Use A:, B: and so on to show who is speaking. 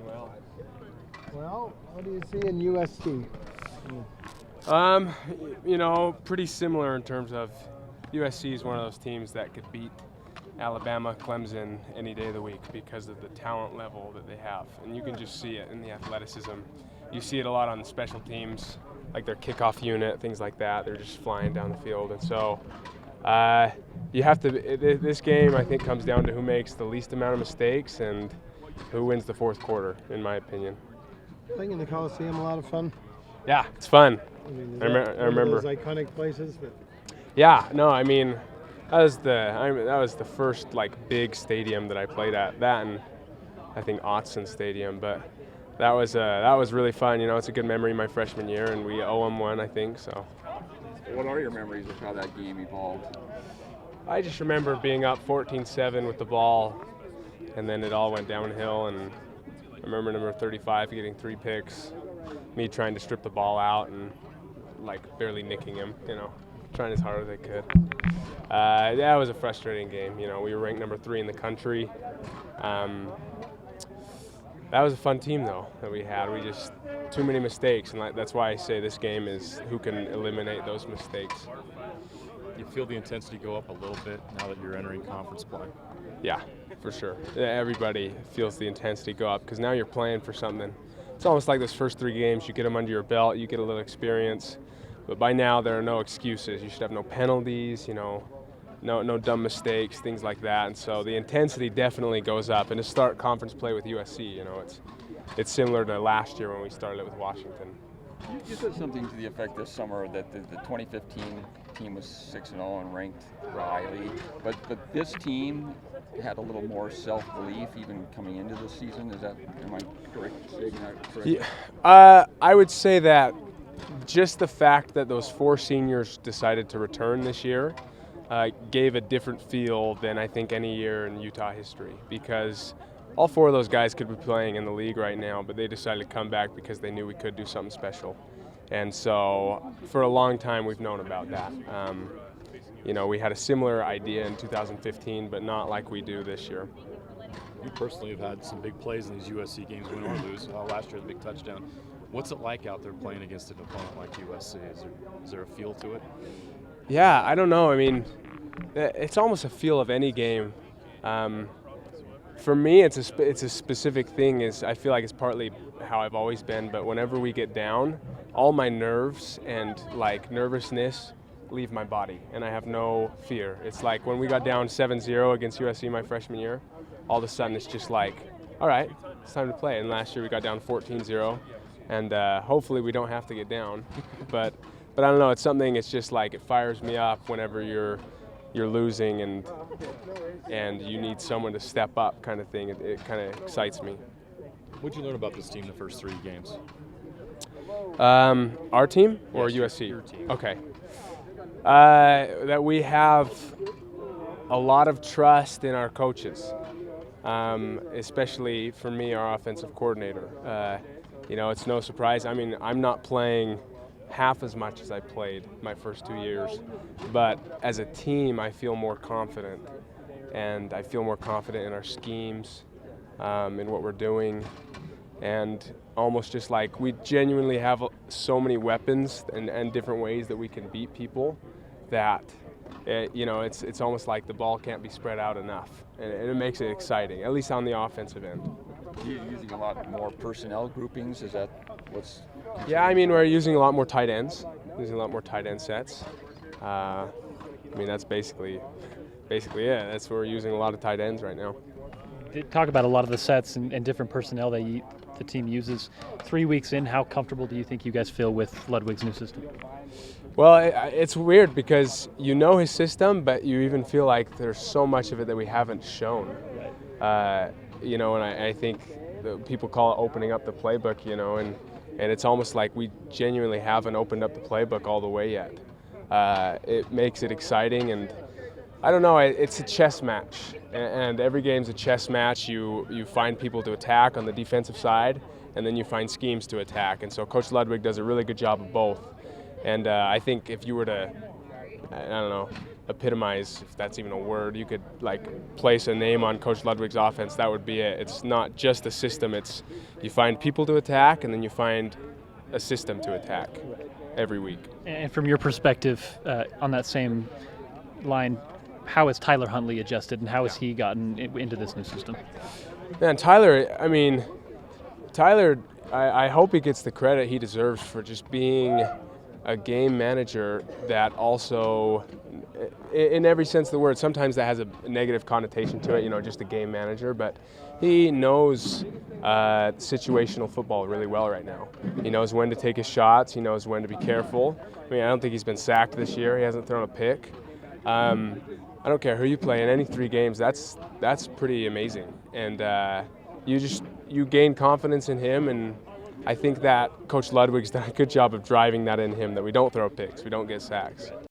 A: Well, what do you see in USC?
B: Pretty similar in terms of USC is one of those teams that could beat Alabama, Clemson any day of the week because of the talent level that they have. And you can just see it in the athleticism. You see it a lot on the special teams, like their kickoff unit, things like that. They're just flying down the field. And so this game, I think, comes down to who makes the least amount of mistakes and who wins the fourth quarter, in my opinion.
A: Playing in the Coliseum, a lot of fun.
B: Yeah, it's fun.
A: I remember those iconic places.
B: Yeah, no, I mean, that was the first big stadium that I played at. That and I think Utes Stadium, but that was really fun. You know, it's a good memory my freshman year, and we owe them one, I think. So.
C: What are your memories of how that game evolved?
B: I just remember being up 14-7 with the ball, and then it all went downhill. And I remember number 35 getting 3 picks, me trying to strip the ball out and barely nicking him. You know, trying as hard as I could. That was a frustrating game. You know, we were ranked number 3 in the country. That was a fun team, though, that we had. We just too many mistakes, and that's why I say this game is who can eliminate those mistakes.
D: You feel the intensity go up a little bit now that you're entering conference play?
B: Yeah, for sure. Everybody feels the intensity go up because now you're playing for something. It's almost like those first 3 games. You get them under your belt, you get a little experience, but by now there are no excuses. You should have no penalties, you know, no dumb mistakes, things like that. And so the intensity definitely goes up. And to start conference play with USC, you know, it's similar to last year when we started with Washington.
C: You said something to the effect this summer that the 2015 team was 6-0 and ranked highly, but this team had a little more self-belief even coming into the season. Am I correct saying that correctly?
B: Yeah, I would say that just the fact that those 4 seniors decided to return this year gave a different feel than I think any year in Utah history, because all 4 of those guys could be playing in the league right now, but they decided to come back because they knew we could do something special. And so for a long time we've known about that. You know, we had a similar idea in 2015, but not like we do this year.
D: You personally have had some big plays in these USC games, win or lose. Last year, the big touchdown. What's it like out there playing against an opponent like USC? Is there a feel to it?
B: Yeah, I don't know. I mean, it's almost a feel of any game. For me, it's a specific thing. I feel like it's partly how I've always been, but whenever we get down, all my nerves and nervousness leave my body, and I have no fear. It's like when we got down 7-0 against USC my freshman year, all of a sudden it's just like, all right, it's time to play. And last year we got down 14-0, and hopefully we don't have to get down. but I don't know. It's something. It's just like it fires me up whenever you're losing and you need someone to step up, kind of thing. It kind of excites me.
D: What did you learn about this team the first 3 games?
B: Our team or
D: yes,
B: USC?
D: Your team.
B: Okay. That we have a lot of trust in our coaches, especially for me, our offensive coordinator. You know, it's no surprise. I mean, I'm not playing half as much as I played my first 2 years, but as a team I feel more confident, and I feel more confident in our schemes, in what we're doing, and almost just like we genuinely have so many weapons and different ways that we can beat people that it's almost like the ball can't be spread out enough, and it makes it exciting, at least on the offensive end.
C: You're using a lot more personnel groupings. Is that what's?
B: Yeah, I mean, we're using a lot more tight ends, using a lot more tight end sets. I mean, that's basically it. That's where we're using a lot of tight ends right now.
E: Talk about a lot of the sets and different personnel that the team uses. 3 weeks in, how comfortable do you think you guys feel with Ludwig's new system?
B: Well, it's weird because you know his system, but you even feel like there's so much of it that we haven't shown.
E: Right.
B: You know, and I think people call it opening up the playbook, you know, and it's almost like we genuinely haven't opened up the playbook all the way yet. It makes it exciting, and I don't know, it's a chess match, and every game's a chess match. You find people to attack on the defensive side, and then you find schemes to attack, and so Coach Ludwig does a really good job of both. And I think if you were to, I don't know, epitomize, if that's even a word, you could like place a name on Coach Ludwig's offense, that would be it. It's not just a system, it's you find people to attack and then you find a system to attack every week.
E: And from your perspective, on that same line, how has Tyler Huntley adjusted and how has he gotten into this new system?
B: Man, Tyler, I hope he gets the credit he deserves for just being a game manager that also, in every sense of the word, sometimes that has a negative connotation to it, just a game manager, but he knows situational football really well right now. He knows when to take his shots, he knows when to be careful. I don't think he's been sacked this year, he hasn't thrown a pick. I don't care who you play in any 3 games, that's pretty amazing. And you gain confidence in him, and I think that Coach Ludwig's done a good job of driving that in him, that we don't throw picks, we don't get sacks.